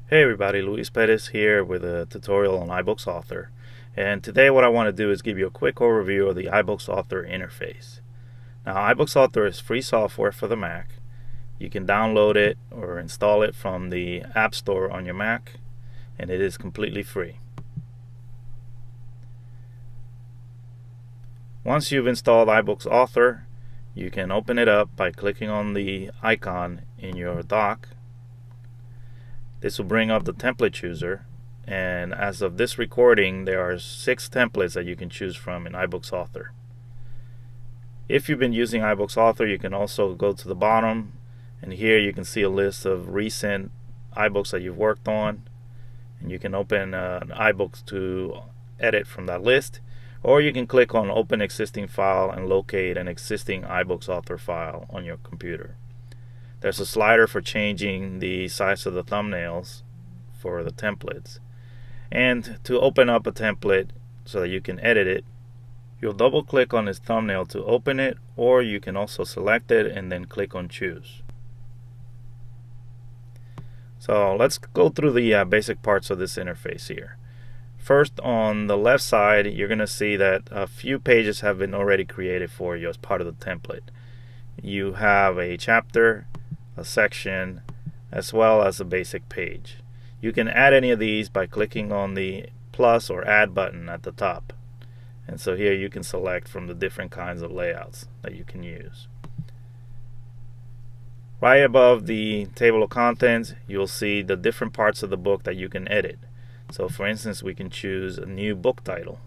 Hey everybody, Luis Perez here with a tutorial on iBooks Author. And today what I want to do is give you a quick overview of the iBooks Author interface. Now, iBooks Author is free software for the Mac. You can download it or install it from the App Store on your Mac, and it is completely free. Once you've installed iBooks Author, you can open it up by clicking on the icon in your dock. This will bring up the template chooser, and as of this recording, there are 6 templates that you can choose from in iBooks Author. If you've been using iBooks Author, you can also go to the bottom, and here you can see a list of recent iBooks that you've worked on, and you can open an iBooks to edit from that list, or you can click on Open Existing File and locate an existing iBooks Author file on your computer. There's a slider for changing the size of the thumbnails for the templates. And to open up a template so that you can edit it, you'll double click on this thumbnail to open it, or you can also select it and then click on Choose. So let's go through the basic parts of this interface here. First, on the left side, you're going to see that a few pages have been already created for you as part of the template. You have a chapter, a section, as well as a basic page. You can add any of these by clicking on the plus or add button at the top. And so here you can select from the different kinds of layouts that you can use. Right above the table of contents, you'll see the different parts of the book that you can edit. So for instance, we can choose a new book title.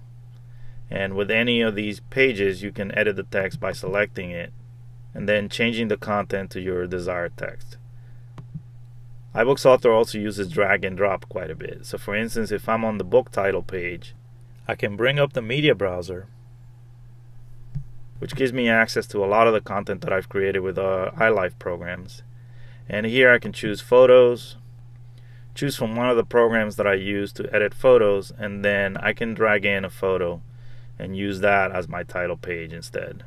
And with any of these pages, you can edit the text by selecting it and then changing the content to your desired text. iBooks Author also uses drag and drop quite a bit. So for instance, if I'm on the book title page, I can bring up the media browser, which gives me access to a lot of the content that I've created with iLife programs. And here I can choose photos, choose from one of the programs that I use to edit photos, and then I can drag in a photo and use that as my title page instead.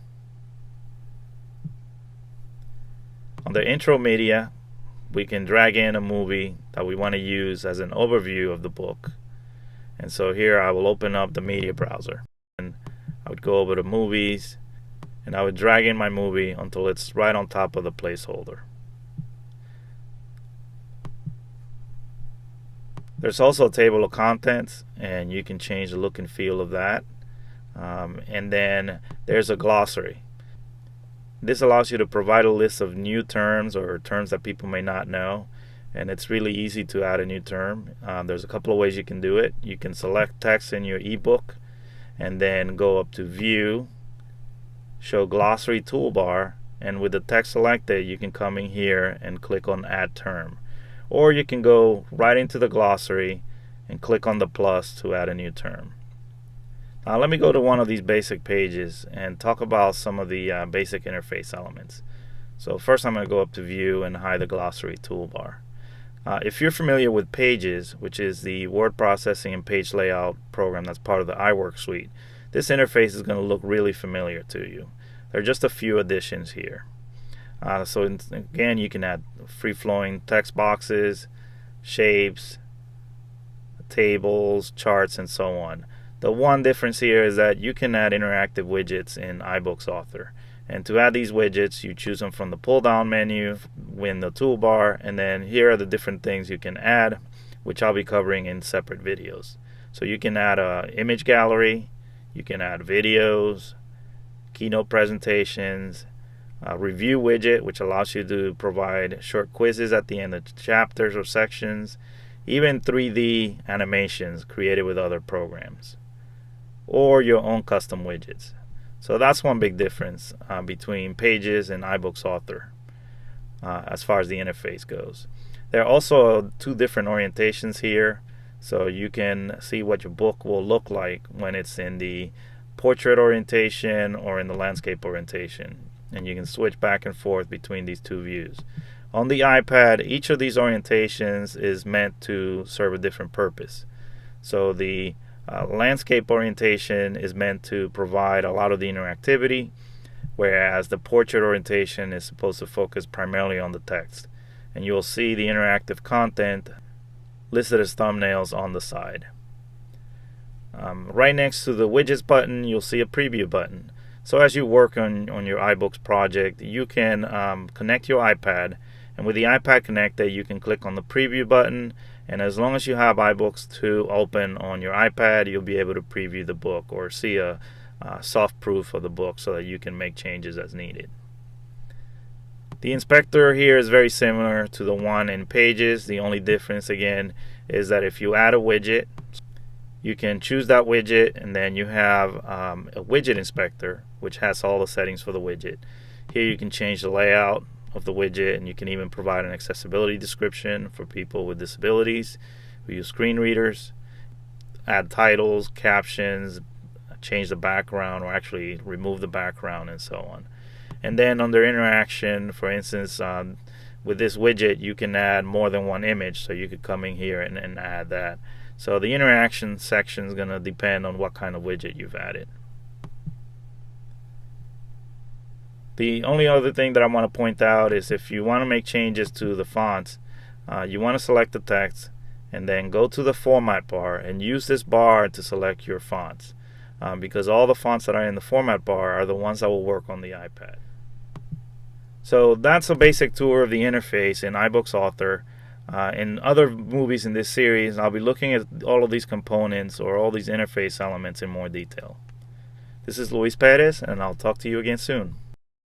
On the intro media, we can drag in a movie that we want to use as an overview of the book. And so here I will open up the media browser, and I would go over to movies, and I would drag in my movie until it's right on top of the placeholder. There's also a table of contents, and you can change the look and feel of that. And then there's a glossary. This allows you to provide a list of new terms or terms that people may not know, and it's really easy to add a new term. There's a couple of ways you can do it. You can select text in your ebook and then go up to View, Show Glossary Toolbar, and with the text selected, you can come in here and click on Add Term. Or you can go right into the glossary and click on the plus to add a new term. Now let me go to one of these basic pages and talk about some of the basic interface elements. So first I'm going to go up to View and hide the glossary toolbar. If you're familiar with Pages, which is the word processing and page layout program that's part of the iWork suite, this interface is going to look really familiar to you. There are just a few additions here. Again, you can add free-flowing text boxes, shapes, tables, charts, and so on. The one difference here is that you can add interactive widgets in iBooks Author. And to add these widgets, you choose them from the pull-down menu in the toolbar, and then here are the different things you can add, which I'll be covering in separate videos. So you can add an image gallery, you can add videos, keynote presentations, a review widget, which allows you to provide short quizzes at the end of chapters or sections, even 3D animations created with other programs, or your own custom widgets. So that's one big difference between Pages and iBooks Author as far as the interface goes. There are also 2 different orientations here, so you can see what your book will look like when it's in the portrait orientation or in the landscape orientation, and you can switch back and forth between these 2 views. On the iPad, each of these orientations is meant to serve a different purpose. So the landscape orientation is meant to provide a lot of the interactivity, whereas the portrait orientation is supposed to focus primarily on the text. And you'll see the interactive content listed as thumbnails on the side. Right next to the widgets button, you'll see a preview button. So as you work on your iBooks project, you can connect your iPad, and with the iPad connected, you can click on the preview button, and as long as you have iBooks 2 open on your iPad, you'll be able to preview the book or see a soft proof of the book so that you can make changes as needed. The inspector here is very similar to the one in Pages. The only difference again is that if you add a widget, you can choose that widget, and then you have a widget inspector which has all the settings for the widget. Here you can change the layout of the widget, and you can even provide an accessibility description for people with disabilities who use screen readers, add titles, captions, change the background, or actually remove the background, and so on. And then under interaction, for instance, with this widget, you can add more than one image, so you could come in here and add that. So the interaction section is going to depend on what kind of widget you've added. The only other thing that I want to point out is if you want to make changes to the fonts, you want to select the text and then go to the format bar and use this bar to select your fonts, because all the fonts that are in the format bar are the ones that will work on the iPad. So that's a basic tour of the interface in iBooks Author. In other movies in this series, I'll be looking at all of these components or all these interface elements in more detail. This is Luis Perez, and I'll talk to you again soon.